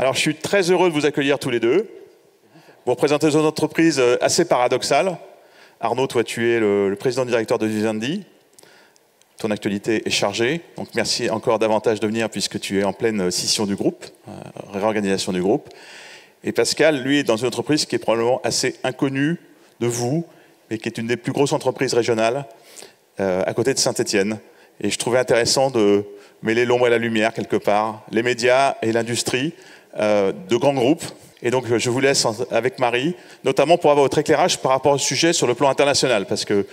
Alors, je suis très heureux de vous accueillir tous les deux. Vous représentez une entreprise assez paradoxale. Arnaud, toi, tu es le président directeur de Vivendi. Ton actualité est chargée, donc merci encore davantage de venir puisque tu es en pleine scission du groupe, réorganisation du groupe. Et Pascal, lui, est dans une entreprise qui est probablement assez inconnue de vous, mais qui est une des plus grosses entreprises régionales à côté de Saint-Étienne. Et je trouvais intéressant de mêler l'ombre et la lumière quelque part, les médias et l'industrie de grands groupes. Et donc je vous laisse avec Marie, notamment pour avoir votre éclairage par rapport au sujet sur le plan international, parce que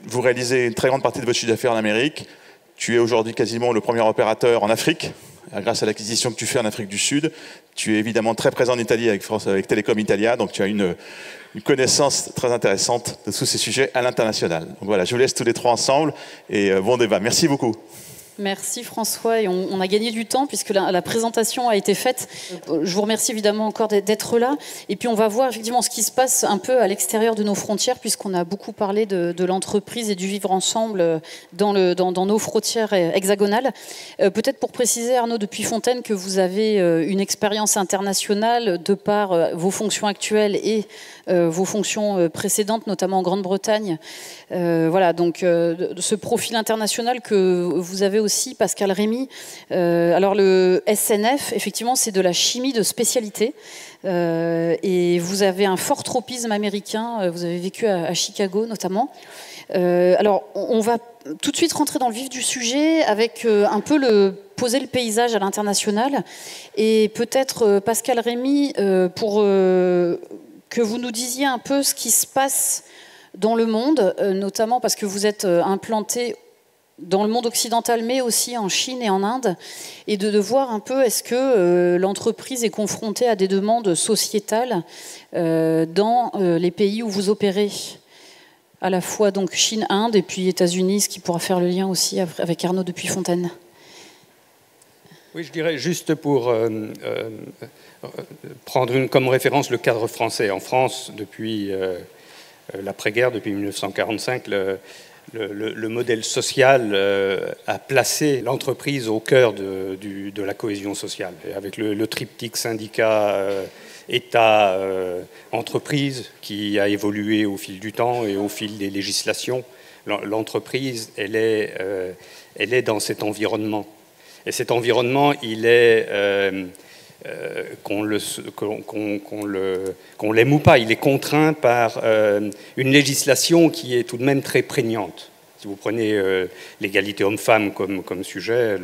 vous réalisez une très grande partie de votre chiffre d'affaires en Amérique. Tu es aujourd'hui quasiment le premier opérateur en Afrique, grâce à l'acquisition que tu fais en Afrique du Sud. Tu es évidemment très présent en Italie avec Telecom Italia, donc tu as une connaissance très intéressante de tous ces sujets à l'international. Donc voilà, je vous laisse tous les trois ensemble et bon débat. Merci beaucoup. Merci François, et on a gagné du temps puisque la présentation a été faite. Je vous remercie évidemment encore d'être là, et puis on va voir effectivement ce qui se passe un peu à l'extérieur de nos frontières, puisqu'on a beaucoup parlé de l'entreprise et du vivre ensemble dans nos frontières hexagonales. Peut-être pour préciser, Arnaud de Puyfontaine, que vous avez une expérience internationale de par vos fonctions actuelles et vos fonctions précédentes, notamment en Grande-Bretagne. Voilà, donc ce profil international que vous avez aussi, Pascal Rémy. Alors le SNF, effectivement, c'est de la chimie de spécialité. Et vous avez un fort tropisme américain. Vous avez vécu à Chicago, notamment. Alors, on va tout de suite rentrer dans le vif du sujet avec un peu poser le paysage à l'international. Et peut-être, Pascal Rémy, pour que vous nous disiez un peu ce qui se passe dans le monde, notamment parce que vous êtes implanté dans le monde occidental, mais aussi en Chine et en Inde, et de voir un peu est-ce que l'entreprise est confrontée à des demandes sociétales dans les pays où vous opérez, à la fois donc Chine, Inde et puis États-Unis, ce qui pourra faire le lien aussi avec Arnaud de Puyfontaine. Oui, je dirais juste pour prendre comme référence le cadre français. En France, depuis l'après-guerre, depuis 1945, le modèle social a placé l'entreprise au cœur de la cohésion sociale. Et avec le triptyque syndicat, État, entreprise, qui a évolué au fil du temps et au fil des législations, l'entreprise, elle est dans cet environnement. Et cet environnement, il est, qu'on l'aime ou pas, il est contraint par une législation qui est tout de même très prégnante. Si vous prenez l'égalité homme-femme comme sujet,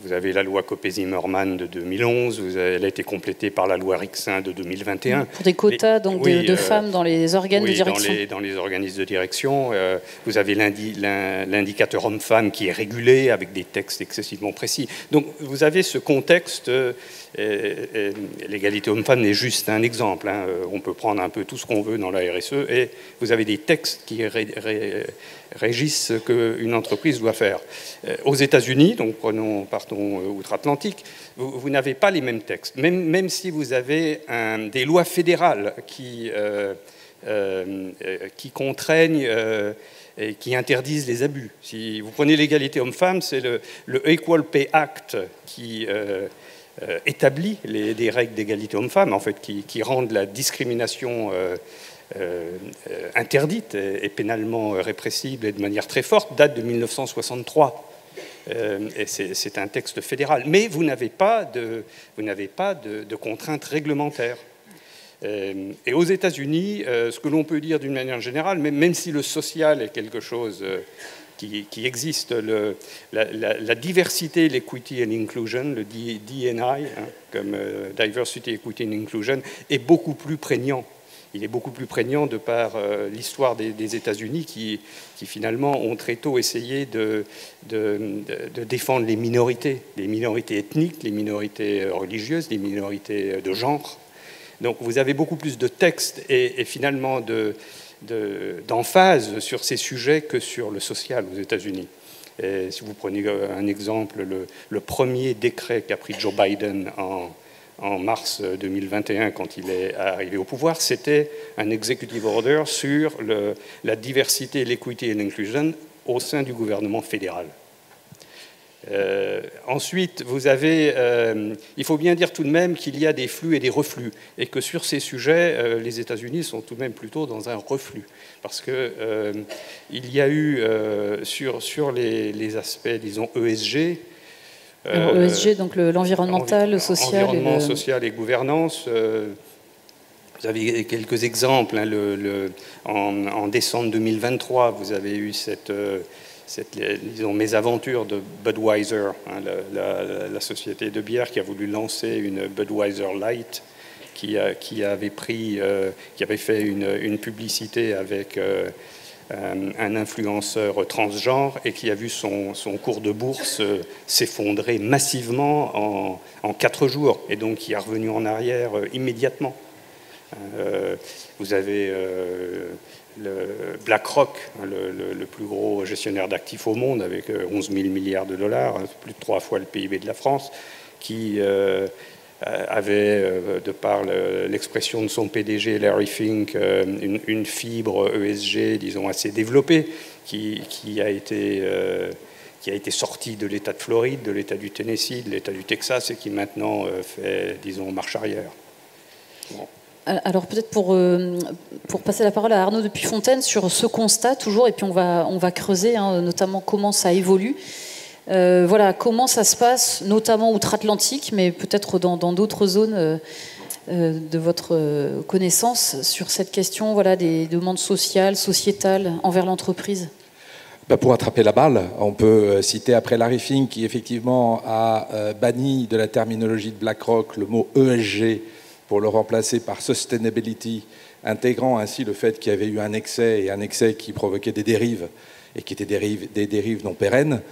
vous avez la loi Copé-Zimmermann de 2011, elle a été complétée par la loi Rixain de 2021. Pour des quotas donc, de femmes dans les organes de direction. Dans les organismes de direction. Vous avez l'indicateur homme-femme qui est régulé avec des textes excessivement précis. Donc vous avez ce contexte. L'égalité homme-femme n'est juste un exemple. Hein. On peut prendre un peu tout ce qu'on veut dans la RSE et vous avez des textes qui régissent ce qu'une entreprise doit faire. Aux États-Unis, donc partons outre-Atlantique, vous n'avez pas les mêmes textes. Même si vous avez des lois fédérales qui contraignent et qui interdisent les abus. Si vous prenez l'égalité homme-femme, c'est le Equal Pay Act qui établit des règles d'égalité homme-femme, en fait, qui rendent la discrimination interdite et pénalement répressible et de manière très forte, date de 1963. Et c'est un texte fédéral. Mais vous n'avez pas de contraintes réglementaires. Et aux États-Unis, ce que l'on peut dire d'une manière générale, même si le social est quelque chose qui existe, la diversité, l'equity and inclusion, le D&I, hein, comme diversity, equity and inclusion, est beaucoup plus prégnant. Il est beaucoup plus prégnant de par l'histoire des États-Unis qui finalement ont très tôt essayé de défendre les minorités ethniques, les minorités religieuses, les minorités de genre. Donc vous avez beaucoup plus de textes et finalement d'emphase sur ces sujets que sur le social aux États-Unis. Et si vous prenez un exemple, le premier décret qu'a pris Joe Biden en mars 2021, quand il est arrivé au pouvoir, c'était un executive order sur la diversité, l'equity et l'inclusion au sein du gouvernement fédéral. Ensuite, il faut bien dire tout de même qu'il y a des flux et des reflux, et que sur ces sujets, les États-Unis sont tout de même plutôt dans un reflux, parce que il y a eu sur les aspects, disons ESG. ESG, donc l'environnemental, le social. Environnement, social et gouvernance. Vous avez quelques exemples. Hein, en décembre 2023, vous avez eu cette disons, mésaventure de Budweiser, hein, la société de bière qui a voulu lancer une Budweiser Light, qui avait fait une publicité avec un influenceur transgenre et qui a vu son cours de bourse s'effondrer massivement en 4 jours, et donc qui est revenu en arrière immédiatement. Vous avez le BlackRock, le plus gros gestionnaire d'actifs au monde, avec 11 000 milliards de dollars, plus de 3 fois le PIB de la France, qui avait, de par l'expression de son PDG, Larry Fink, une fibre ESG, disons, assez développée, qui a été sortie de l'État de Floride, de l'État du Tennessee, de l'État du Texas, et qui maintenant fait, disons, marche arrière. Bon. Alors peut-être pour passer la parole à Arnaud de Puyfontaine sur ce constat toujours, et puis on va creuser hein, notamment comment ça évolue. Voilà, comment ça se passe, notamment outre-Atlantique, mais peut-être dans d'autres zones de votre connaissance sur cette question voilà, des demandes sociales, sociétales envers l'entreprise. Pour attraper la balle, on peut citer après Larry Fink qui effectivement a banni de la terminologie de BlackRock le mot ESG pour le remplacer par Sustainability, intégrant ainsi le fait qu'il y avait eu un excès qui provoquait des dérives, et qui étaient des dérives non pérennes.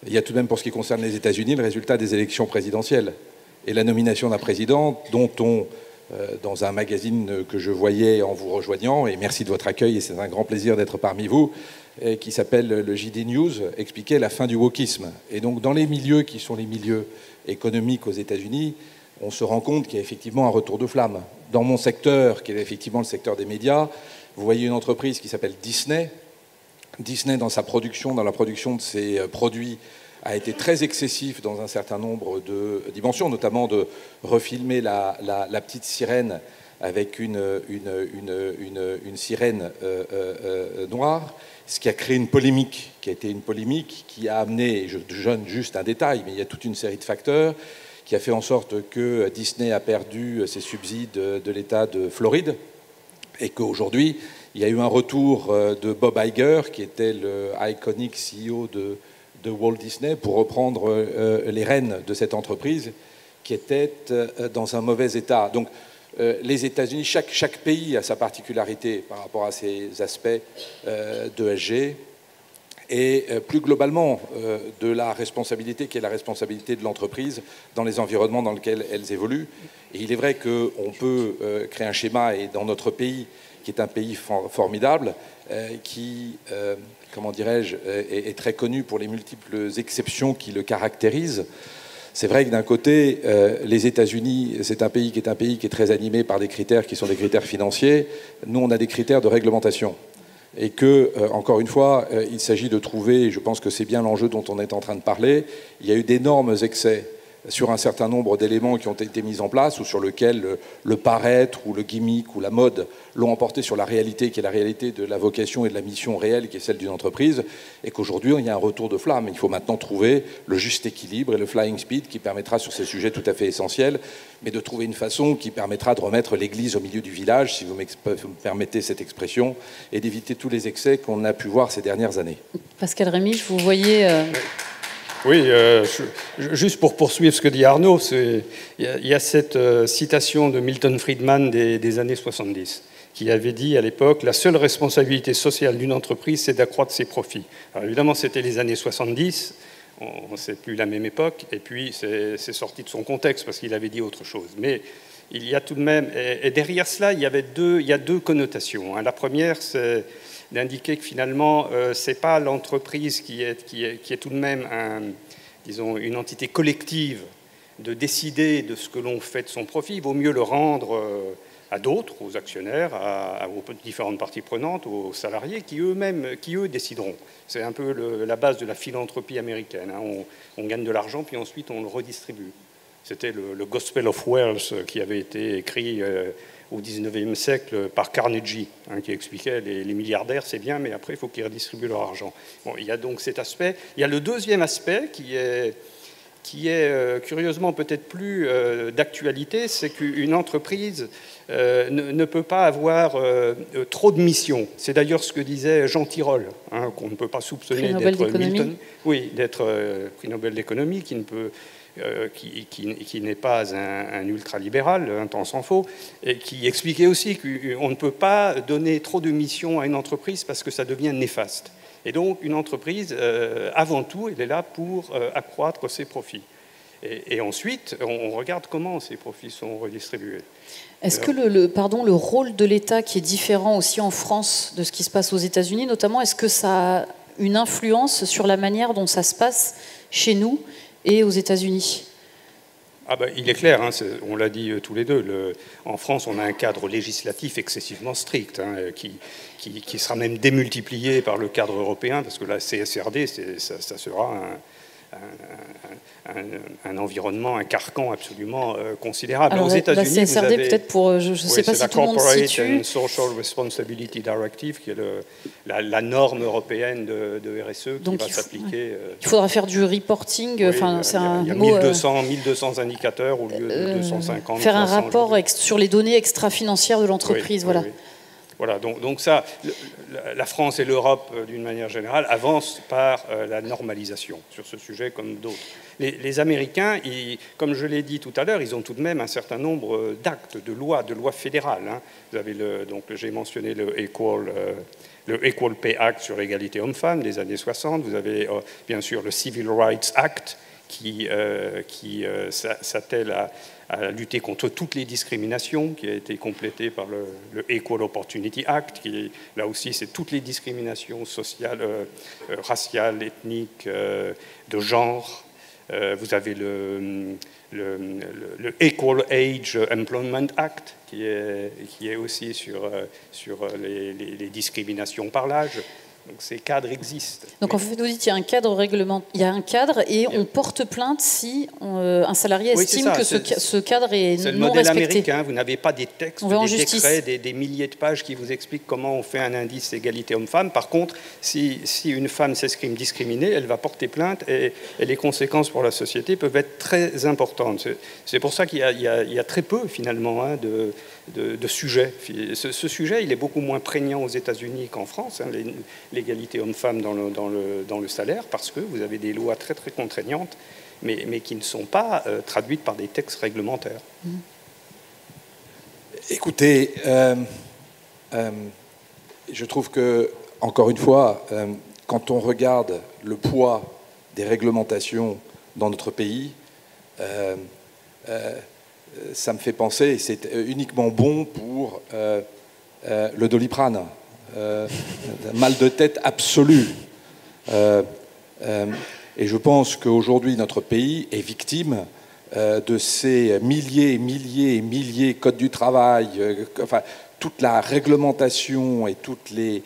Il y a tout de même, pour ce qui concerne les États-Unis, le résultat des élections présidentielles et la nomination d'un président dont on, dans un magazine que je voyais en vous rejoignant, et merci de votre accueil, et c'est un grand plaisir d'être parmi vous, qui s'appelle le JD News, expliquait la fin du wokisme. Et donc, dans les milieux qui sont les milieux économiques aux États-Unis, on se rend compte qu'il y a effectivement un retour de flamme. Dans mon secteur, qui est effectivement le secteur des médias, vous voyez une entreprise qui s'appelle Disney. Disney, dans la production de ses produits, a été très excessif dans un certain nombre de dimensions, notamment de refilmer la petite sirène avec une sirène noire, ce qui a créé une polémique, qui a amené, je donne juste un détail, mais il y a toute une série de facteurs, qui a fait en sorte que Disney a perdu ses subsides de l'État de Floride, et qu'aujourd'hui, il y a eu un retour de Bob Iger, qui était le iconic CEO de Walt Disney, pour reprendre les rênes de cette entreprise, qui était dans un mauvais état. Donc, les États-Unis, chaque pays a sa particularité par rapport à ces aspects d'ESG, et plus globalement de la responsabilité qui est la responsabilité de l'entreprise dans les environnements dans lesquels elles évoluent. Et il est vrai qu'on peut créer un schéma, et dans notre pays, qui est un pays formidable, qui, comment dirais-je, est très connu pour les multiples exceptions qui le caractérisent. C'est vrai que d'un côté, les États-Unis, c'est un pays qui est très animé par des critères qui sont des critères financiers. Nous, on a des critères de réglementation. Et que, encore une fois, il s'agit de trouver, et je pense que c'est bien l'enjeu dont on est en train de parler, il y a eu d'énormes excès sur un certain nombre d'éléments qui ont été mis en place, ou sur lesquels le paraître, ou le gimmick, ou la mode l'ont emporté sur la réalité, qui est la réalité de la vocation et de la mission réelle, qui est celle d'une entreprise, et qu'aujourd'hui, il y a un retour de flamme. Il faut maintenant trouver le juste équilibre et le flying speed qui permettra, sur ces sujets tout à fait essentiels, mais de trouver une façon qui permettra de remettre l'église au milieu du village, si vous me permettez cette expression, et d'éviter tous les excès qu'on a pu voir ces dernières années. Pascal Rémich, vous voyez... Oui, juste pour poursuivre ce que dit Arnaud, il y a cette citation de Milton Friedman des années 70, qui avait dit à l'époque « La seule responsabilité sociale d'une entreprise, c'est d'accroître ses profits ». Alors évidemment, c'était les années 70, c'est plus la même époque, et puis c'est sorti de son contexte, parce qu'il avait dit autre chose. Mais il y a tout de même... Et derrière cela, il y a deux connotations. La première, c'est d'indiquer que finalement, ce n'est pas l'entreprise qui est tout de même disons, une entité collective de décider de ce que l'on fait de son profit. Il vaut mieux le rendre à d'autres, aux actionnaires, aux différentes parties prenantes, aux salariés, qui eux décideront. C'est un peu la base de la philanthropie américaine. Hein. On gagne de l'argent, puis ensuite on le redistribue. C'était le Gospel of Wealth qui avait été écrit au XIXe siècle par Carnegie, hein, qui expliquait les milliardaires, c'est bien, mais après, il faut qu'ils redistribuent leur argent. Bon, il y a donc cet aspect. Il y a le deuxième aspect qui est curieusement peut-être plus d'actualité, c'est qu'une entreprise ne peut pas avoir trop de missions. C'est d'ailleurs ce que disait Jean Tirole, hein, qu'on ne peut pas soupçonner d'être Milton. Oui, d'être prix Nobel d'économie, qui n'est pas un ultralibéral, un tant s'en faut, et qui expliquait aussi qu'on ne peut pas donner trop de missions à une entreprise parce que ça devient néfaste. Et donc, une entreprise, avant tout, elle est là pour accroître ses profits. Et ensuite, on regarde comment ces profits sont redistribués. Est-ce que le rôle de l'État, qui est différent aussi en France de ce qui se passe aux États-Unis, notamment, est-ce que ça a une influence sur la manière dont ça se passe chez nous et aux États-Unis? Il est clair, hein, on l'a dit tous les deux, en France, on a un cadre législatif excessivement strict, hein, qui sera même démultiplié par le cadre européen, parce que la CSRD, ça sera un environnement, un carcan absolument considérable. Alors, aux États-Unis, la CSRD, peut-être pour, je ne sais pas si tout le monde situe. C'est la Corporate and Social Responsibility Directive, qui est la norme européenne de RSE qui va s'appliquer. Il faudra faire du reporting. Oui, c'est il y a 1200 indicateurs au lieu de 250. Faire un rapport sur les données extra-financières de l'entreprise. Oui, voilà, donc ça, la France et l'Europe, d'une manière générale, avancent par la normalisation sur ce sujet comme d'autres. Les Américains, comme je l'ai dit tout à l'heure, ils ont tout de même un certain nombre d'actes, de lois fédérales. Hein. Vous avez j'ai mentionné le Equal Pay Act sur l'égalité homme-femme des années 60. Vous avez bien sûr le Civil Rights Act qui s'attelle à lutter contre toutes les discriminations, qui a été complété par le Equal Opportunity Act, qui, là aussi, c'est toutes les discriminations sociales, raciales, ethniques, de genre. Vous avez le Equal Age Employment Act, qui est aussi sur les discriminations par l'âge. Donc ces cadres existent. Donc en fait, vous dites qu'il y a un cadre réglementaire, il y a un cadre et on porte plainte si un salarié estime que ce cadre est non respecté. C'est le modèle américain. Vous n'avez pas des textes, des décrets, des milliers de pages qui vous expliquent comment on fait un indice égalité homme-femme. Par contre, si une femme s'estime discriminée, elle va porter plainte et les conséquences pour la société peuvent être très importantes. C'est pour ça qu'il y a très peu finalement de sujets. Ce sujet, il est beaucoup moins prégnant aux États-Unis qu'en France. Hein, l'égalité homme-femme dans le salaire, parce que vous avez des lois très très contraignantes, mais qui ne sont pas traduites par des textes réglementaires. Écoutez, je trouve que, encore une fois, quand on regarde le poids des réglementations dans notre pays, ça me fait penser, et c'est uniquement bon pour le Doliprane. Mal de tête absolu. Et je pense qu'aujourd'hui, notre pays est victime de ces milliers de codes du travail, toute la réglementation et tous les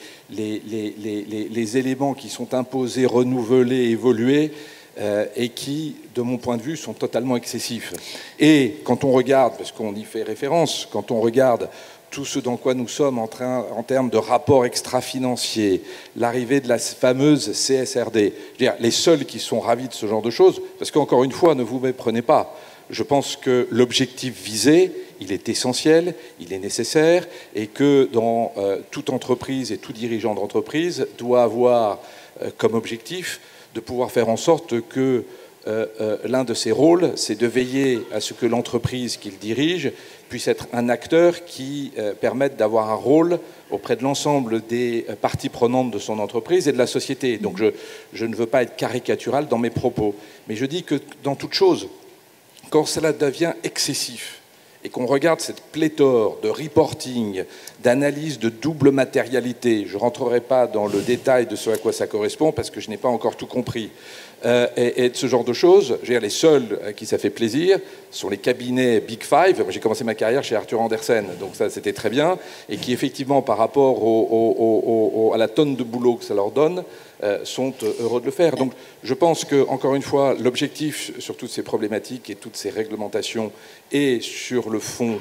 éléments qui sont imposés, renouvelés, évolués, et qui, de mon point de vue, sont totalement excessifs. Et quand on regarde, parce qu'on y fait référence, quand on regarde tout ce dans quoi nous sommes en termes de rapports extra-financiers, l'arrivée de la fameuse CSRD. Je veux dire, les seuls qui sont ravis de ce genre de choses, parce qu'encore une fois, ne vous méprenez pas, je pense que l'objectif visé, il est essentiel, il est nécessaire, et que dans toute entreprise et tout dirigeant d'entreprise doit avoir comme objectif de pouvoir faire en sorte que l'un de ses rôles, c'est de veiller à ce que l'entreprise qu'il dirige puisse être un acteur qui permette d'avoir un rôle auprès de l'ensemble des parties prenantes de son entreprise et de la société. Donc je ne veux pas être caricatural dans mes propos, mais je dis que dans toute chose, quand cela devient excessif et qu'on regarde cette pléthore de reporting, d'analyse de double matérialité, je ne rentrerai pas dans le détail de ce à quoi ça correspond parce que je n'ai pas encore tout compris, et de ce genre de choses. Je veux dire, les seuls à qui ça fait plaisir sont les cabinets Big Five. J'ai commencé ma carrière chez Arthur Andersen, donc ça c'était très bien, et qui effectivement par rapport à la tonne de boulot que ça leur donne, sont heureux de le faire. Donc je pense que, encore une fois, l'objectif sur toutes ces problématiques et toutes ces réglementations est sur le fond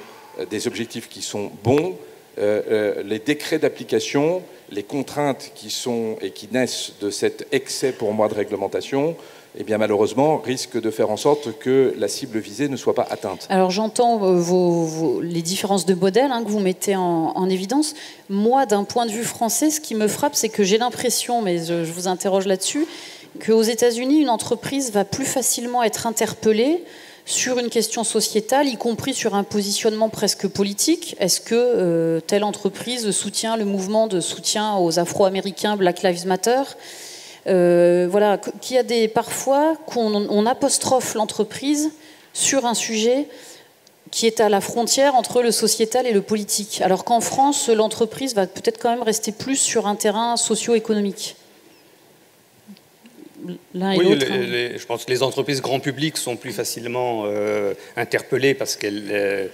des objectifs qui sont bons. Les décrets d'application, les contraintes qui sont et qui naissent de cet excès pour moi de réglementation, eh bien malheureusement risquent de faire en sorte que la cible visée ne soit pas atteinte. Alors j'entends les différences de modèles que vous mettez en évidence. Moi, d'un point de vue français, ce qui me frappe, c'est que j'ai l'impression, mais je vous interroge là-dessus, qu'aux États-Unis, une entreprise va plus facilement être interpellée sur une question sociétale, y compris sur un positionnement presque politique. Est-ce que telle entreprise soutient le mouvement de soutien aux Afro-Américains, Black Lives Matter ? Voilà, qu'il y a parfois qu'on apostrophe l'entreprise sur un sujet qui est à la frontière entre le sociétal et le politique, alors qu'en France, l'entreprise va peut-être quand même rester plus sur un terrain socio-économique. Oui, je pense que les entreprises grand public sont plus facilement interpellées parce qu'elles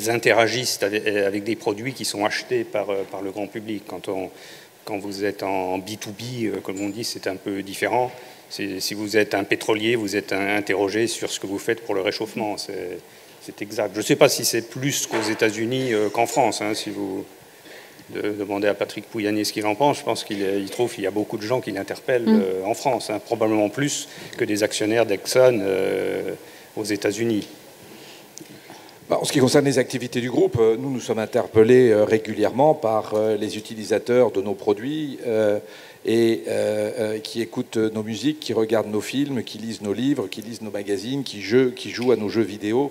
interagissent avec des produits qui sont achetés par le grand public. Quand vous êtes en B2B, comme on dit, c'est un peu différent. Si vous êtes un pétrolier, vous êtes interrogé sur ce que vous faites pour le réchauffement. C'est exact. Je ne sais pas si c'est plus qu'aux États-Unis qu'en France. Si vous demandez à Patrick Pouyanné ce qu'il en pense, je pense qu'il trouve qu'il y a beaucoup de gens qui l'interpellent en France, probablement plus que des actionnaires d'Exxon aux États-Unis. En ce qui concerne les activités du groupe, nous sommes interpellés régulièrement par les utilisateurs de nos produits et qui écoutent nos musiques, qui regardent nos films, qui lisent nos livres, qui lisent nos magazines, qui jouent à nos jeux vidéo,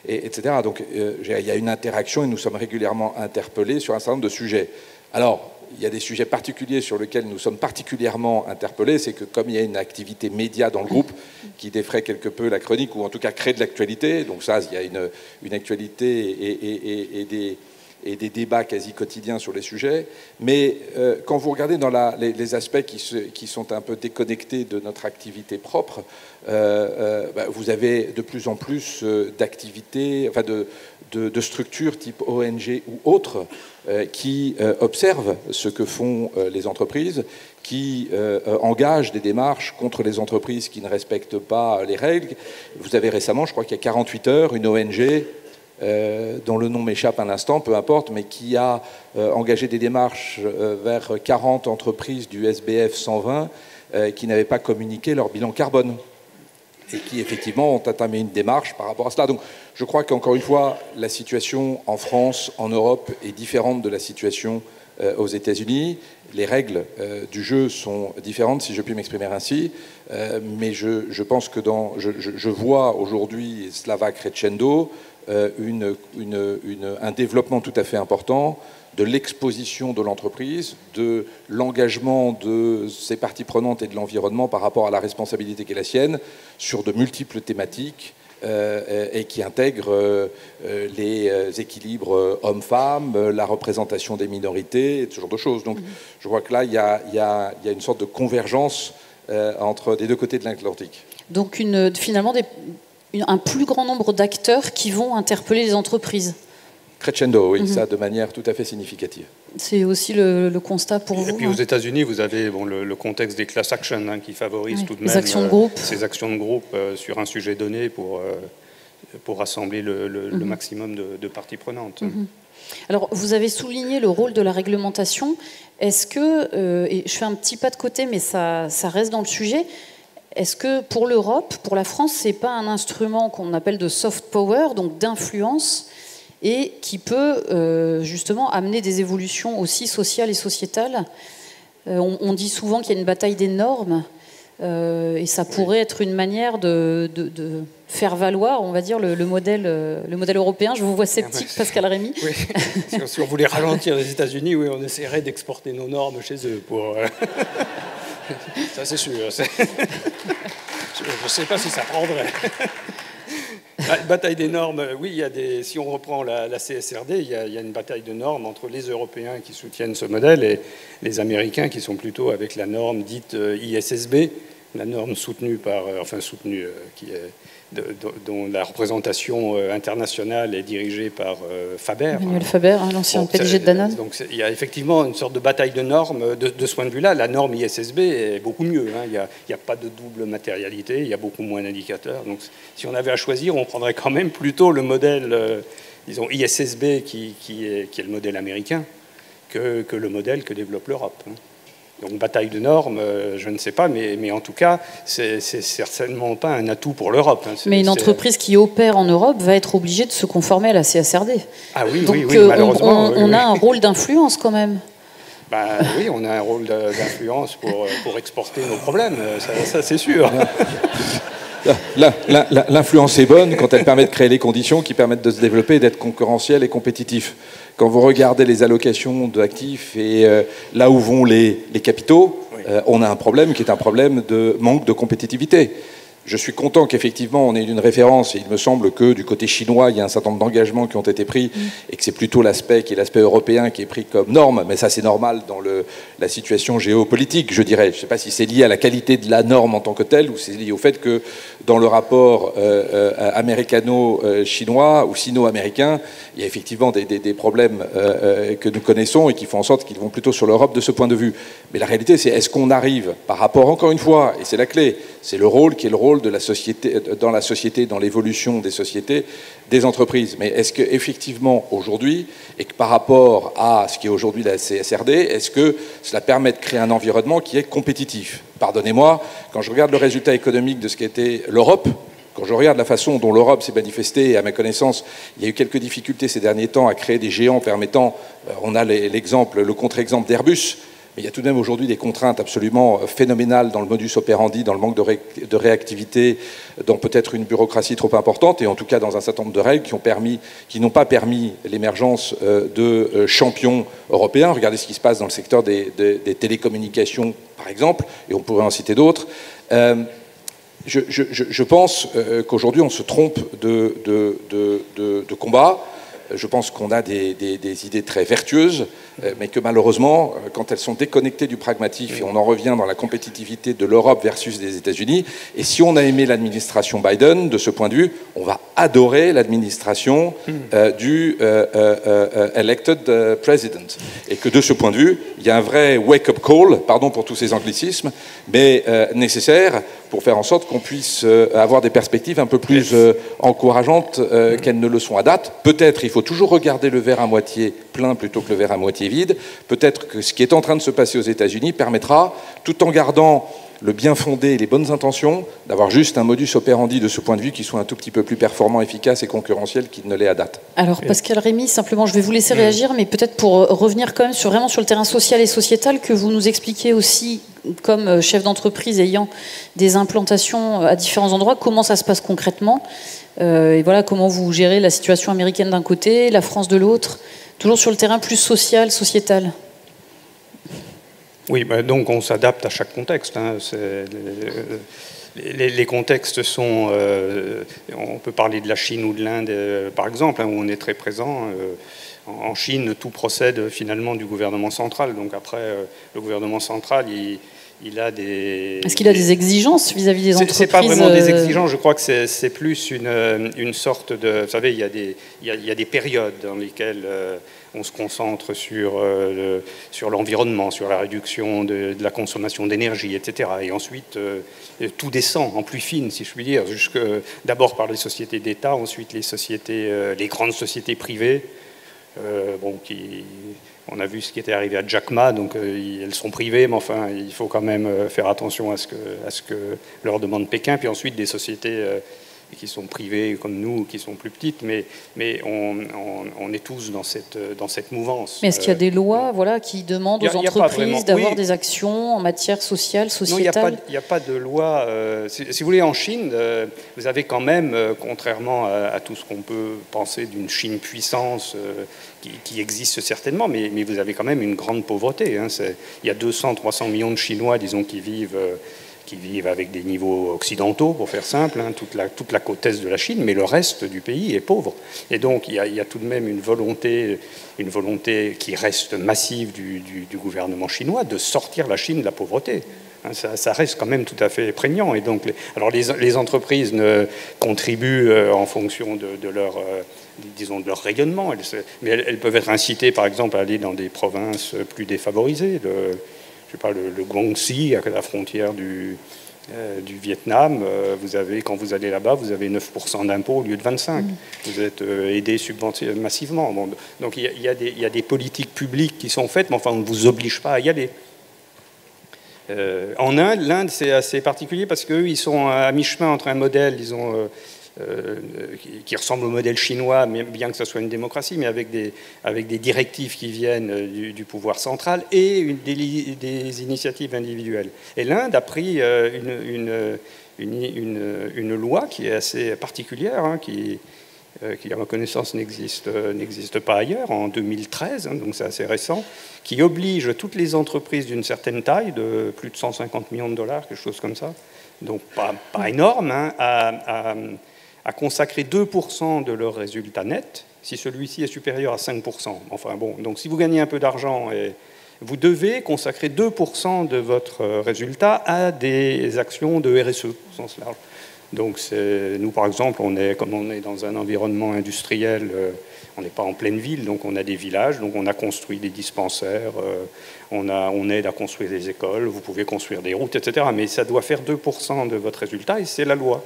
etc. Donc il y a une interaction et nous sommes régulièrement interpellés sur un certain nombre de sujets. Alors, il y a des sujets particuliers sur lesquels nous sommes particulièrement interpellés, c'est que comme il y a une activité média dans le groupe qui défraie quelque peu la chronique, ou en tout cas crée de l'actualité, donc ça, il y a une actualité et des débats quasi quotidiens sur les sujets, mais quand vous regardez dans les aspects qui sont un peu déconnectés de notre activité propre, vous avez de plus en plus d'activités, enfin de structures type ONG ou autres qui observent ce que font les entreprises, qui engagent des démarches contre les entreprises qui ne respectent pas les règles. Vous avez récemment, je crois qu'il y a 48 heures, une ONG dont le nom m'échappe un instant, peu importe, mais qui a engagé des démarches vers 40 entreprises du SBF 120 qui n'avaient pas communiqué leur bilan carbone et qui effectivement ont entamé une démarche par rapport à cela. Donc je crois qu'encore une fois, la situation en France, en Europe est différente de la situation aux États-Unis. Les règles du jeu sont différentes, si je puis m'exprimer ainsi, mais je pense que je vois aujourd'hui, cela va crescendo, un développement tout à fait important de l'exposition de l'entreprise, de l'engagement de ses parties prenantes et de l'environnement par rapport à la responsabilité qui est la sienne sur de multiples thématiques et qui intègrent les équilibres hommes-femmes, la représentation des minorités, et ce genre de choses. Donc je vois que là, il y a une sorte de convergence entre les deux côtés de l'Atlantique. Donc finalement, un plus grand nombre d'acteurs qui vont interpeller les entreprises. Crescendo, oui, ça de manière tout à fait significative. C'est aussi le constat pour vous. Et puis aux États-Unis, vous avez le contexte des class actions qui favorise tout de même ces actions de groupe sur un sujet donné pour rassembler le maximum de parties prenantes. Alors, vous avez souligné le rôle de la réglementation. Est-ce que, et je fais un petit pas de côté, mais ça reste dans le sujet, est-ce que pour l'Europe, pour la France, c'est pas un instrument qu'on appelle de soft power, donc d'influence, et qui peut justement amener des évolutions aussi sociales et sociétales? On dit souvent qu'il y a une bataille des normes, et ça pourrait être une manière de faire valoir, on va dire, le modèle européen. Je vous vois sceptique, Pascal Rémy. Oui. Si on voulait ralentir les États-Unis, oui, on essaierait d'exporter nos normes chez eux pour... Ça, c'est sûr. Je ne sais pas si ça prendrait. La bataille des normes, oui, si on reprend la CSRD, il y a une bataille de normes entre les Européens qui soutiennent ce modèle et les Américains qui sont plutôt avec la norme dite ISSB, la norme soutenue par, dont la représentation internationale est dirigée par Faber. Emmanuel Faber, l'ancien PDG de Danone. Donc il y a effectivement une sorte de bataille de normes. De ce point de vue-là, la norme ISSB est beaucoup mieux. Hein. Il n'y a pas de double matérialité, il y a beaucoup moins d'indicateurs. Donc si on avait à choisir, on prendrait quand même plutôt le modèle, disons, ISSB qui est le modèle américain que le modèle que développe l'Europe. Hein. Donc bataille de normes, je ne sais pas, mais en tout cas, c'est certainement pas un atout pour l'Europe. Hein. Mais une entreprise qui opère en Europe va être obligée de se conformer à la CSRD. Ah oui, donc, oui, malheureusement. On a un rôle d'influence quand même. Ben, oui, on a un rôle d'influence pour exporter nos problèmes, ça c'est sûr. L'influence est bonne quand elle permet de créer les conditions qui permettent de se développer et d'être concurrentiel et compétitif. Quand vous regardez les allocations d'actifs et là où vont les capitaux, oui. On a un problème qui est un problème de manque de compétitivité. Je suis content qu'effectivement on ait une référence, et il me semble que du côté chinois, il y a un certain nombre d'engagements qui ont été pris, et que c'est plutôt l'aspect européen qui est pris comme norme, mais ça c'est normal dans la situation géopolitique, je dirais. Je ne sais pas si c'est lié à la qualité de la norme en tant que telle, ou c'est lié au fait que dans le rapport américano-chinois ou sino-américain, il y a effectivement des problèmes que nous connaissons et qui font en sorte qu'ils vont plutôt sur l'Europe de ce point de vue. Mais la réalité, c'est est-ce qu'on arrive, par rapport, encore une fois, et c'est la clé, c'est le rôle qui est le rôle de la société, dans l'évolution des sociétés, des entreprises. Mais est-ce qu'effectivement, aujourd'hui, et que par rapport à ce qui est aujourd'hui la CSRD, est-ce que cela permet de créer un environnement qui est compétitif? Pardonnez-moi, quand je regarde le résultat économique de ce qu'était l'Europe, quand je regarde la façon dont l'Europe s'est manifestée, et à ma connaissance, il y a eu quelques difficultés ces derniers temps à créer des géants permettant, on a le contre-exemple d'Airbus, mais il y a tout de même aujourd'hui des contraintes absolument phénoménales dans le modus operandi, dans le manque de réactivité, dans peut-être une bureaucratie trop importante, et en tout cas dans un certain nombre de règles qui n'ont pas permis l'émergence de champions européens. Regardez ce qui se passe dans le secteur des télécommunications, par exemple, et on pourrait en citer d'autres. Je pense qu'aujourd'hui on se trompe de combat. Je pense qu'on a des idées très vertueuses, mais que malheureusement, quand elles sont déconnectées du pragmatisme, et on en revient dans la compétitivité de l'Europe versus des États-Unis, et si on a aimé l'administration Biden, de ce point de vue, on va adorer l'administration du elected president. Et que de ce point de vue, il y a un vrai wake-up call, pardon pour tous ces anglicismes, mais nécessaire pour faire en sorte qu'on puisse avoir des perspectives un peu plus encourageantes qu'elles ne le sont à date. Peut-être il faut toujours regarder le verre à moitié plein plutôt que le verre à moitié vide. Peut-être que ce qui est en train de se passer aux États-Unis permettra, tout en gardant le bien fondé et les bonnes intentions, d'avoir juste un modus operandi de ce point de vue qui soit un tout petit peu plus performant, efficace et concurrentiel qu'il ne l'est à date. Alors Pascal Rémy, simplement je vais vous laisser réagir, mais peut-être pour revenir quand même vraiment sur le terrain social et sociétal, que vous nous expliquiez aussi, comme chef d'entreprise ayant des implantations à différents endroits, comment ça se passe concrètement, et voilà, comment vous gérez la situation américaine d'un côté, la France de l'autre, toujours sur le terrain plus social, sociétal. Oui, donc on s'adapte à chaque contexte. Hein. Les contextes sont... on peut parler de la Chine ou de l'Inde, par exemple, hein, où on est très présent. En Chine, tout procède finalement du gouvernement central. Donc après, le gouvernement central, il a des... Est-ce qu'il a des exigences vis-à-vis des entreprises? C'est pas vraiment des exigences, je crois que c'est plus une sorte de... Vous savez, il y a des périodes dans lesquelles on se concentre sur l'environnement, sur la réduction de la consommation d'énergie, etc. Et ensuite, tout descend en pluie fine, si je puis dire, d'abord par les sociétés d'État, ensuite les grandes sociétés privées, on a vu ce qui était arrivé à Jack Ma, donc elles sont privées, mais enfin, il faut quand même faire attention à ce que leur demande Pékin. Puis ensuite, des sociétés qui sont privées comme nous, qui sont plus petites, mais on est tous dans cette mouvance. Mais est-ce qu'il y a des lois qui demandent aux entreprises d'avoir des actions en matière sociale, sociétale? Non, il n'y a pas de loi. Si vous voulez, en Chine, vous avez quand même, contrairement à tout ce qu'on peut penser d'une Chine puissance qui existe certainement, mais vous avez quand même une grande pauvreté. Hein. Il y a 200-300 millions de Chinois, disons, qui vivent avec des niveaux occidentaux, pour faire simple, hein, toute la côte est de la Chine, mais le reste du pays est pauvre. Et donc, il y a tout de même une volonté qui reste massive du gouvernement chinois de sortir la Chine de la pauvreté. Ça reste quand même tout à fait prégnant. Et donc, alors les entreprises contribuent en fonction de leur, disons, de leur rayonnement, mais elles peuvent être incitées, par exemple, à aller dans des provinces plus défavorisées. Je sais pas, le Guangxi, à la frontière du Vietnam, quand vous allez là-bas, vous avez 9% d'impôts au lieu de 25%. Vous êtes aidé massivement. Bon, donc il y a des politiques publiques qui sont faites, mais enfin, on ne vous oblige pas à y aller. En Inde, l'Inde, c'est assez particulier parce qu'eux, ils sont à mi-chemin entre un modèle, disons, qui ressemble au modèle chinois, bien que ce soit une démocratie, mais avec des directives qui viennent du pouvoir central et des initiatives individuelles. Et l'Inde a pris une loi qui est assez particulière, hein, qui à ma connaissance n'existe pas ailleurs, en 2013, hein, donc c'est assez récent, qui oblige toutes les entreprises d'une certaine taille, de plus de 150 millions de dollars, quelque chose comme ça, donc pas énorme, hein, à consacrer 2% de leur résultat net, si celui-ci est supérieur à 5%. Enfin bon, donc si vous gagnez un peu d'argent, vous devez consacrer 2% de votre résultat à des actions de RSE, au sens large. Donc nous, par exemple, comme on est dans un environnement industriel, on n'est pas en pleine ville, donc on a des villages, donc on a construit des dispensaires, on aide à construire des écoles, vous pouvez construire des routes, etc. Mais ça doit faire 2% de votre résultat et c'est la loi.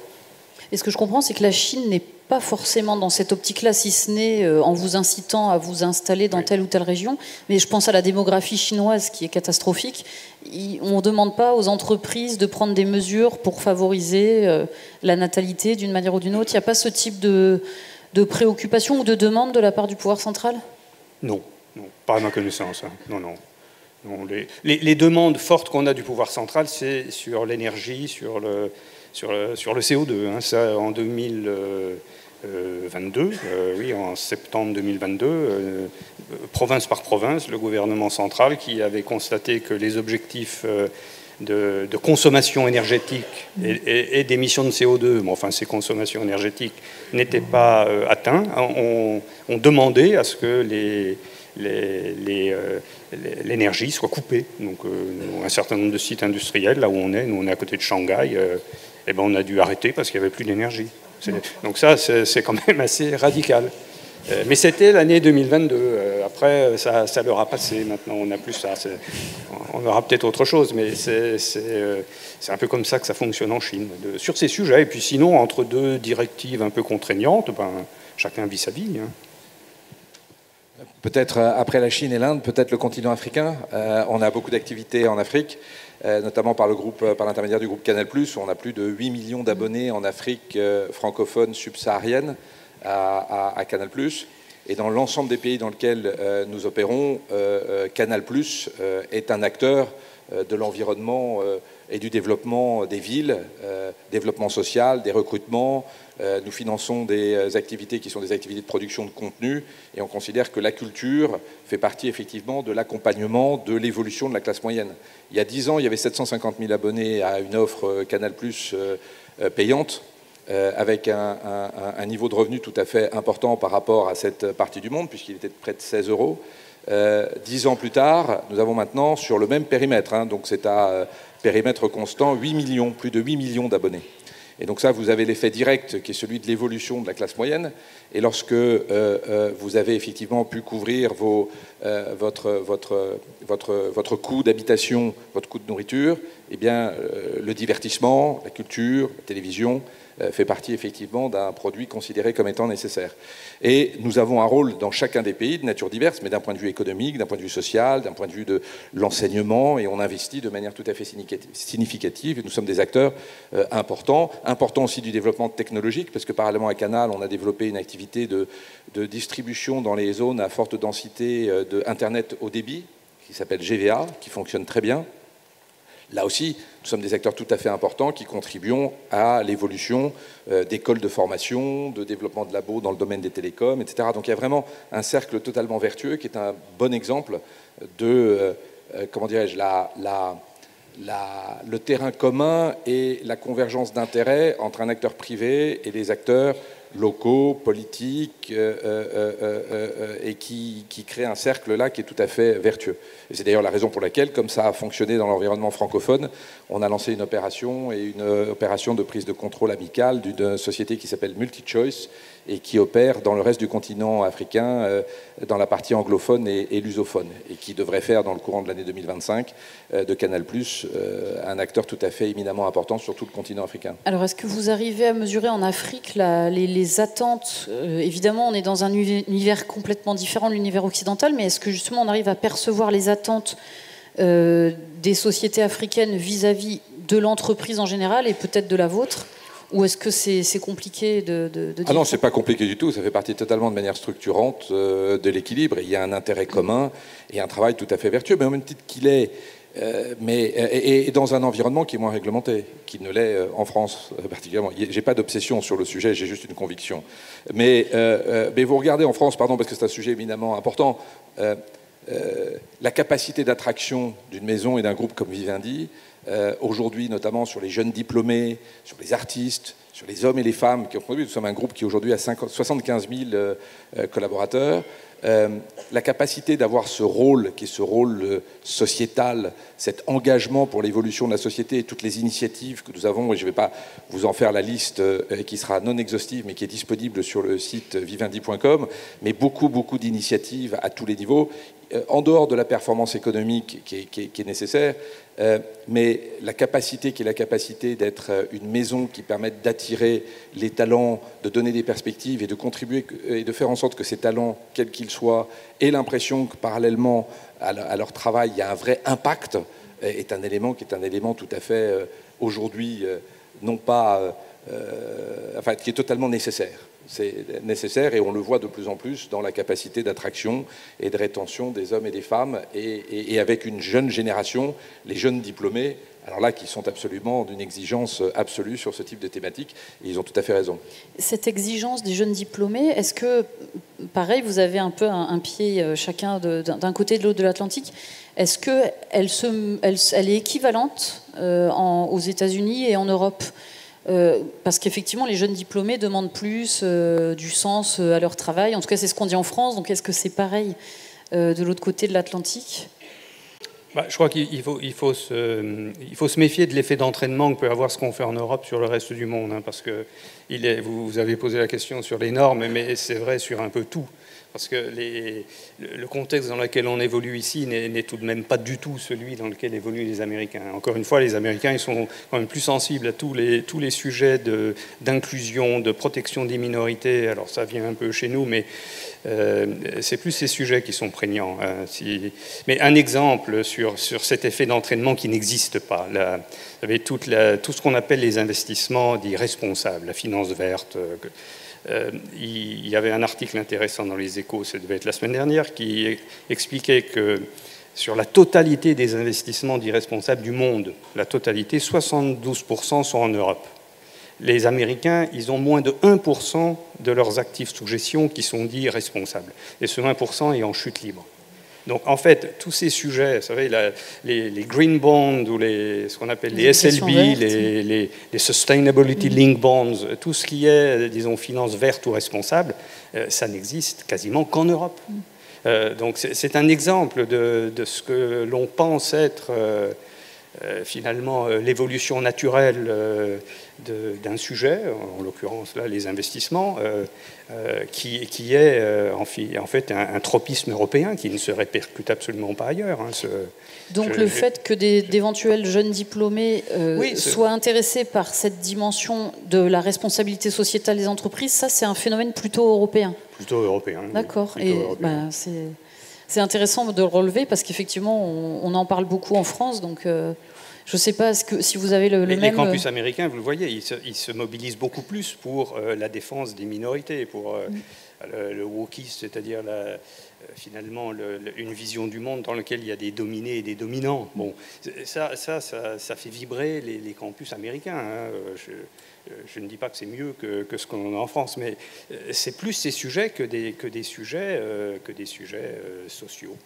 Et ce que je comprends, c'est que la Chine n'est pas forcément dans cette optique-là, si ce n'est en vous incitant à vous installer dans telle ou telle région. Mais je pense à la démographie chinoise qui est catastrophique. On ne demande pas aux entreprises de prendre des mesures pour favoriser la natalité d'une manière ou d'une autre. Il n'y a pas ce type de préoccupation ou de demande de la part du pouvoir central ? Non, pas à ma connaissance. Hein. Non. Les demandes fortes qu'on a du pouvoir central, c'est sur l'énergie, sur le CO2. Hein. Ça, en 2022, en septembre 2022, province par province, le gouvernement central qui avait constaté que les objectifs de consommation énergétique et d'émissions de CO2, mais enfin ces consommations énergétiques n'étaient pas atteints, ont demandé à ce que l'énergie soit coupée. Donc un certain nombre de sites industriels, là où on est, nous on est à côté de Shanghai, on a dû arrêter parce qu'il n'y avait plus d'énergie. Donc ça, c'est quand même assez radical. Mais c'était l'année 2022. Après, ça leur a passé. Maintenant, on n'a plus ça. On aura peut-être autre chose, mais c'est un peu comme ça que ça fonctionne en Chine, sur ces sujets. Et puis sinon, entre deux directives un peu contraignantes, chacun vit sa vie. Hein. Peut-être après la Chine et l'Inde, peut-être le continent africain. On a beaucoup d'activités en Afrique, notamment par l'intermédiaire du groupe Canal+. On a plus de 8 millions d'abonnés en Afrique francophone subsaharienne à Canal+. Et dans l'ensemble des pays dans lesquels nous opérons, Canal+ est un acteur de l'environnement et du développement des villes, développement social, des recrutements. Nous finançons des activités qui sont des activités de production de contenu et on considère que la culture fait partie effectivement de l'accompagnement de l'évolution de la classe moyenne. Il y a 10 ans, il y avait 750 000 abonnés à une offre Canal+ payante avec un niveau de revenu tout à fait important par rapport à cette partie du monde puisqu'il était de près de 16 €. 10 ans plus tard, nous avons maintenant sur le même périmètre, hein, donc c'est à périmètre constant, 8 millions, plus de 8 millions d'abonnés. Et donc ça, vous avez l'effet direct qui est celui de l'évolution de la classe moyenne. Et lorsque vous avez effectivement pu couvrir votre coût d'habitation, votre coût de nourriture, eh bien, le divertissement, la culture, la télévision fait partie effectivement d'un produit considéré comme étant nécessaire. Et nous avons un rôle dans chacun des pays de nature diverse, mais d'un point de vue économique, d'un point de vue social, d'un point de vue de l'enseignement, et on investit de manière tout à fait significative, et nous sommes des acteurs importants aussi du développement technologique, parce que parallèlement à Canal, on a développé une activité de distribution dans les zones à forte densité de Internet haut débit, qui s'appelle GVA, qui fonctionne très bien. Là aussi, nous sommes des acteurs tout à fait importants qui contribuons à l'évolution d'écoles de formation, de développement de labos dans le domaine des télécoms, etc. Donc il y a vraiment un cercle totalement vertueux qui est un bon exemple de, comment dirais-je, le terrain commun et la convergence d'intérêts entre un acteur privé et les acteurs locaux, politiques, et qui créent un cercle là qui est tout à fait vertueux. Et c'est d'ailleurs la raison pour laquelle, comme ça a fonctionné dans l'environnement francophone, on a lancé une opération de prise de contrôle amicale d'une société qui s'appelle MultiChoice et qui opère dans le reste du continent africain, dans la partie anglophone et lusophone, et qui devrait faire dans le courant de l'année 2025 de Canal+, un acteur tout à fait éminemment important sur tout le continent africain. Alors, est-ce que vous arrivez à mesurer en Afrique les attentes évidemment, on est dans un univers complètement différent de l'univers occidental, mais est-ce que justement on arrive à percevoir les attentes des sociétés africaines vis-à-vis de l'entreprise en général et peut-être de la vôtre? Ou est-ce que c'est compliqué de dire? Ah non, c'est pas compliqué du tout. Ça fait partie totalement de manière structurante de l'équilibre. Il y a un intérêt commun et un travail tout à fait vertueux, mais au même titre qu'il est, et dans un environnement qui est moins réglementé, qu'il ne l'est en France particulièrement. J'ai pas d'obsession sur le sujet, j'ai juste une conviction. Mais vous regardez en France, pardon, parce que c'est un sujet éminemment important, la capacité d'attraction d'une maison et d'un groupe comme Vivendi, aujourd'hui notamment sur les jeunes diplômés, sur les artistes, sur les hommes et les femmes qui ont produit. Nous sommes un groupe qui aujourd'hui a 75 000 collaborateurs. La capacité d'avoir ce rôle, qui est ce rôle sociétal, cet engagement pour l'évolution de la société et toutes les initiatives que nous avons, et je ne vais pas vous en faire la liste qui sera non exhaustive, mais qui est disponible sur le site vivendi.com, mais beaucoup d'initiatives à tous les niveaux, en dehors de la performance économique qui est nécessaire, mais la capacité qui est la capacité d'être une maison qui permette d'attirer les talents, de donner des perspectives et de contribuer et de faire en sorte que ces talents, quels qu'ils soient, aient l'impression que parallèlement à leur travail, il y a un vrai impact, est un élément qui est un élément tout à fait aujourd'hui non pas, enfin qui est totalement nécessaire. C'est nécessaire et on le voit de plus en plus dans la capacité d'attraction et de rétention des hommes et des femmes et avec une jeune génération, les jeunes diplômés, alors là qui sont absolument d'une exigence absolue sur ce type de thématique et ils ont tout à fait raison. Cette exigence des jeunes diplômés, est-ce que, pareil, vous avez un peu un pied chacun d'un côté et de l'autre de l'Atlantique, est-ce qu'elle est équivalente aux États-Unis et en Europe? Parce qu'effectivement, les jeunes diplômés demandent plus du sens à leur travail. En tout cas, c'est ce qu'on dit en France. Donc, est-ce que c'est pareil de l'autre côté de l'Atlantique? Je crois qu'il faut se méfier de l'effet d'entraînement que peut avoir ce qu'on fait en Europe sur le reste du monde. Hein, parce que vous avez posé la question sur les normes, mais c'est vrai sur un peu tout. Parce que le contexte dans lequel on évolue ici n'est tout de même pas du tout celui dans lequel évoluent les Américains. Encore une fois, les Américains ils sont quand même plus sensibles à tous les sujets d'inclusion, de protection des minorités. Alors ça vient un peu chez nous, mais c'est plus ces sujets qui sont prégnants. Hein. Mais un exemple sur cet effet d'entraînement qui n'existe pas. Là, vous avez tout ce qu'on appelle les investissements dits responsables, la finance verte. Il y avait un article intéressant dans les Échos, ça devait être la semaine dernière, qui expliquait que sur la totalité des investissements dits responsables du monde, la totalité, 72% sont en Europe. Les Américains, ils ont moins de 1% de leurs actifs sous gestion qui sont dits responsables. Et ce 1% est en chute libre. Donc, en fait, tous ces sujets, vous savez, les green bonds ou ce qu'on appelle les SLB, les sustainability linked bonds, tout ce qui est, disons, finance verte ou responsable, ça n'existe quasiment qu'en Europe. Donc, c'est un exemple de ce que l'on pense être finalement l'évolution naturelle d'un sujet, en l'occurrence là les investissements, qui est en fait un tropisme européen qui ne se répercute absolument pas ailleurs. Hein, Donc le fait que d'éventuels jeunes diplômés soient intéressés par cette dimension de la responsabilité sociétale des entreprises, ça c'est un phénomène plutôt européen. Plutôt européen. D'accord. Et c'est intéressant de le relever parce qu'effectivement, on en parle beaucoup en France. Donc, je ne sais pas si vous avez le même... Les campus américains, vous le voyez, ils se mobilisent beaucoup plus pour la défense des minorités, pour le wokisme, c'est-à-dire finalement une vision du monde dans laquelle il y a des dominés et des dominants. Bon, ça fait vibrer les campus américains. Hein. Je ne dis pas que c'est mieux que ce qu'on a en France, mais c'est plus ces sujets que des sujets sociaux.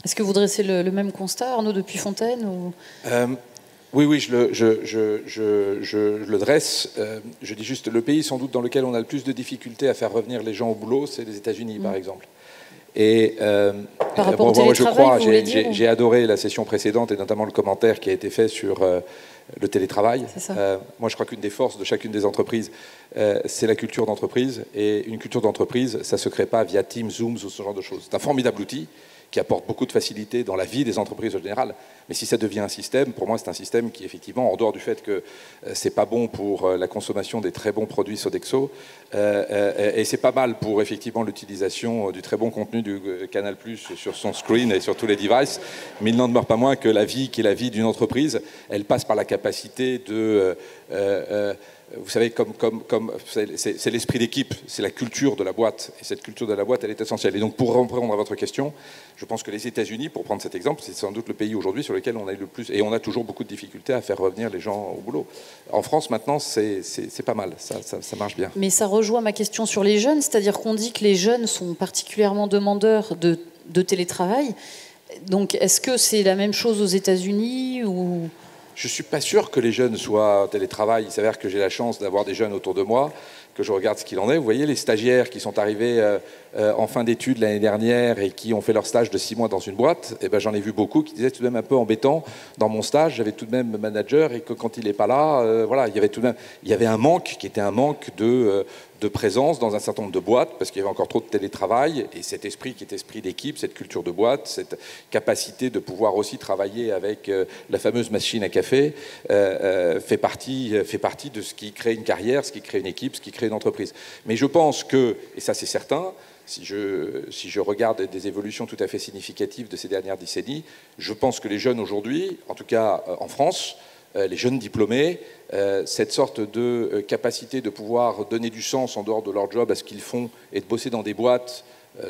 Est-ce que vous dressez le même constat, Arnaud de Puyfontaine ou... Oui, je le dresse. Je dis juste, le pays sans doute dans lequel on a le plus de difficultés à faire revenir les gens au boulot, c'est les États-Unis, par exemple. Et par rapport au télétravail, j'ai adoré la session précédente et notamment le commentaire qui a été fait sur le télétravail. Moi, je crois qu'une des forces de chacune des entreprises, c'est la culture d'entreprise. Et une culture d'entreprise, ça ne se crée pas via Teams, Zooms ou ce genre de choses. C'est un formidable outil qui apporte beaucoup de facilité dans la vie des entreprises en général. Mais si ça devient un système, pour moi, c'est un système qui, effectivement, en dehors du fait que c'est pas bon pour la consommation des très bons produits Sodexo, et c'est pas mal pour, effectivement, l'utilisation du très bon contenu du Canal+, sur son screen et sur tous les devices, mais il n'en demeure pas moins que la vie, qui est la vie d'une entreprise, elle passe par la capacité de... vous savez, c'est l'esprit d'équipe, c'est la culture de la boîte. Et cette culture de la boîte, elle est essentielle. Et donc, pour répondre à votre question, je pense que les États-Unis, pour prendre cet exemple, c'est sans doute le pays aujourd'hui sur lequel on a eu le plus... Et on a toujours beaucoup de difficultés à faire revenir les gens au boulot. En France, maintenant, c'est pas mal. Ça marche bien. Mais ça rejoint ma question sur les jeunes. C'est-à-dire qu'on dit que les jeunes sont particulièrement demandeurs de télétravail. Donc, est-ce que c'est la même chose aux États-Unis ou... Je ne suis pas sûr que les jeunes soient en télétravail. Il s'avère que j'ai la chance d'avoir des jeunes autour de moi, que je regarde ce qu'il en est. Vous voyez, les stagiaires qui sont arrivés en fin d'études l'année dernière et qui ont fait leur stage de 6 mois dans une boîte, eh ben, j'en ai vu beaucoup qui disaient tout de même un peu embêtant. Dans mon stage, j'avais tout de même un manager et que quand il n'est pas là, voilà, il y avait un manque qui était un manque de présence dans un certain nombre de boîtes parce qu'il y avait encore trop de télétravail et cet esprit qui est esprit d'équipe, cette culture de boîte, cette capacité de pouvoir aussi travailler avec la fameuse machine à café fait partie de ce qui crée une carrière, ce qui crée une équipe, ce qui crée une entreprise. Mais je pense que, et ça c'est certain, si je regarde des évolutions tout à fait significatives de ces dernières décennies, je pense que les jeunes aujourd'hui, en tout cas en France, les jeunes diplômés, cette sorte de capacité de pouvoir donner du sens en dehors de leur job à ce qu'ils font et de bosser dans des boîtes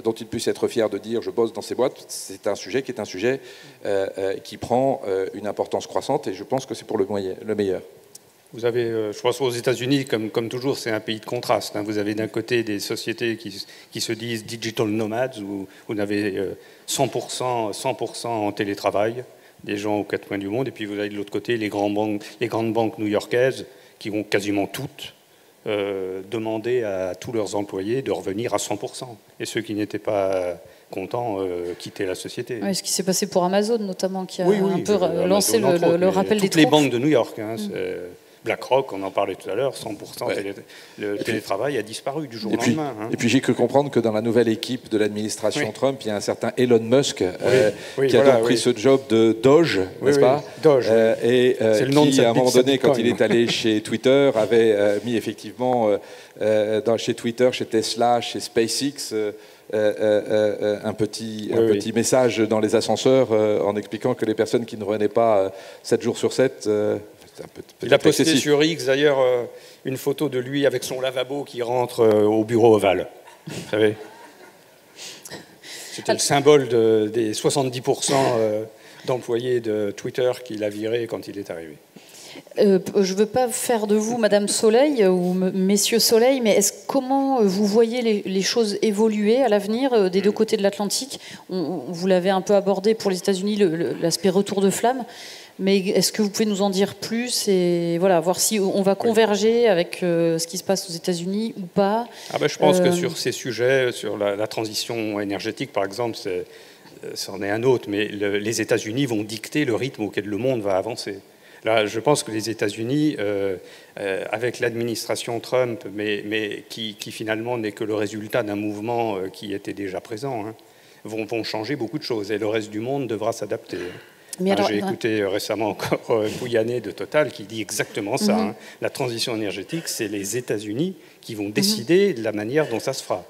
dont ils puissent être fiers de dire je bosse dans ces boîtes, c'est un sujet qui prend une importance croissante et je pense que c'est pour le meilleur. Vous avez, je pense aux États-Unis, comme toujours, c'est un pays de contraste. Vous avez d'un côté des sociétés qui se disent digital nomades, où vous avez 100% en télétravail, des gens aux quatre coins du monde, et puis vous avez de l'autre côté les grandes banques new-yorkaises qui vont quasiment toutes demander à tous leurs employés de revenir à 100%. Et ceux qui n'étaient pas contents quitter la société. Oui, ce qui s'est passé pour Amazon notamment, qui a un peu lancé le rappel des troupes. Toutes les banques de New York, BlackRock, on en parlait tout à l'heure, 100% le télétravail a disparu du jour au lendemain. Et puis j'ai cru comprendre que dans la nouvelle équipe de l'administration Trump, il y a un certain Elon Musk qui a donc pris ce job de Doge, n'est-ce pas Doge. Et qui, à un moment donné, quand il est allé chez Twitter, avait mis effectivement chez Twitter, chez Tesla, chez SpaceX... un petit message dans les ascenseurs en expliquant que les personnes qui ne revenaient pas 7 jours sur 7... il a posté sur X d'ailleurs une photo de lui avec son lavabo qui rentre au bureau ovale. Vous savez, c'était le symbole des 70% d'employés de Twitter qu'il a viré quand il est arrivé. Je ne veux pas faire de vous Madame Soleil ou Messieurs Soleil, mais comment vous voyez les choses évoluer à l'avenir des deux côtés de l'Atlantique? Vous l'avez un peu abordé pour les États-Unis, l'aspect retour de flamme. Mais est-ce que vous pouvez nous en dire plus et voilà, voir si on va converger avec ce qui se passe aux États-Unis ou pas? Je pense que sur ces sujets, sur la transition énergétique par exemple, c'en est un autre, mais les États-Unis vont dicter le rythme auquel le monde va avancer. Là, je pense que les États-Unis, avec l'administration Trump, mais qui finalement n'est que le résultat d'un mouvement qui était déjà présent, vont changer beaucoup de choses et le reste du monde devra s'adapter. J'ai écouté récemment encore Pouyanné de Total qui dit exactement ça. La transition énergétique, c'est les États-Unis qui vont décider de la manière dont ça se fera.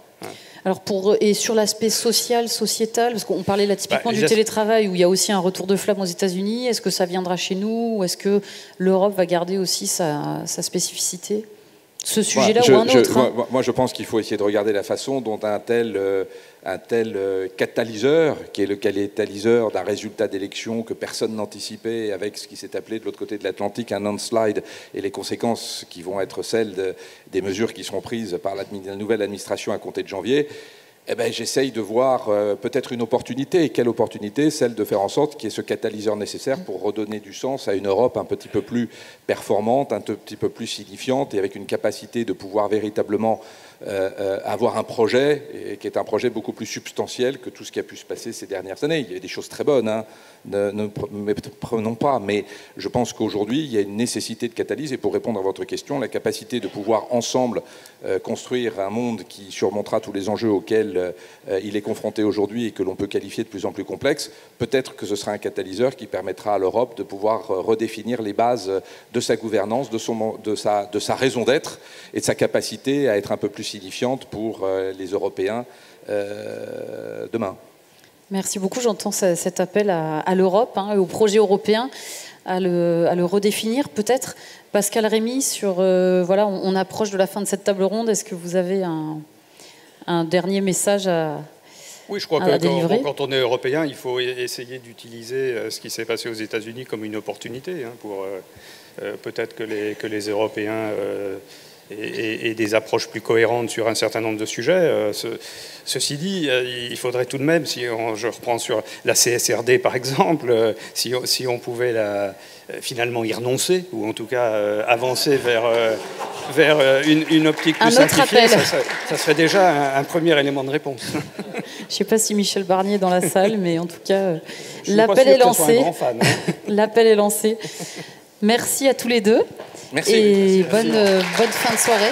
Alors et sur l'aspect social, sociétal, parce qu'on parlait là typiquement du télétravail où il y a aussi un retour de flamme aux États-Unis, est-ce que ça viendra chez nous ou est-ce que l'Europe va garder aussi sa spécificité? Ce sujet-là ou un autre Moi, je pense qu'il faut essayer de regarder la façon dont un tel catalyseur, qui est le catalyseur d'un résultat d'élection que personne n'anticipait, avec ce qui s'est appelé de l'autre côté de l'Atlantique un landslide, et les conséquences qui vont être celles des mesures qui seront prises par la nouvelle administration à compter de janvier, eh ben, j'essaye de voir peut-être une opportunité. Et quelle opportunité? Celle de faire en sorte qu'il y ait ce catalyseur nécessaire pour redonner du sens à une Europe un petit peu plus performante, un petit peu plus signifiante, et avec une capacité de pouvoir véritablement avoir un projet, et qui est un projet beaucoup plus substantiel que tout ce qui a pu se passer ces dernières années. Il y a des choses très bonnes, hein, ne prenons pas, mais je pense qu'aujourd'hui, il y a une nécessité de catalyse. Et pour répondre à votre question, la capacité de pouvoir ensemble construire un monde qui surmontera tous les enjeux auxquels il est confronté aujourd'hui et que l'on peut qualifier de plus en plus complexes, peut-être que ce sera un catalyseur qui permettra à l'Europe de pouvoir redéfinir les bases de sa gouvernance, de sa raison d'être et de sa capacité à être un peu plus signifiante pour les Européens demain. Merci beaucoup. J'entends cet appel à l'Europe, hein, et au projet européen, à le redéfinir peut-être. Pascal Rémy, voilà, on approche de la fin de cette table ronde. Est-ce que vous avez un dernier message à Oui, je crois que quand on est européen, il faut essayer d'utiliser ce qui s'est passé aux États-Unis comme une opportunité, hein, pour peut-être que les Européens et des approches plus cohérentes sur un certain nombre de sujets. Ceci dit, il faudrait tout de même, je reprends sur la CSRD par exemple, si on pouvait finalement y renoncer, ou en tout cas avancer vers une optique plus simplifiée, ça serait déjà un premier élément de réponse. Je ne sais pas si Michel Barnier est dans la salle, mais en tout cas, l'appel est lancé. L'appel est lancé. Merci à tous les deux. Merci. Et bonne fin de soirée.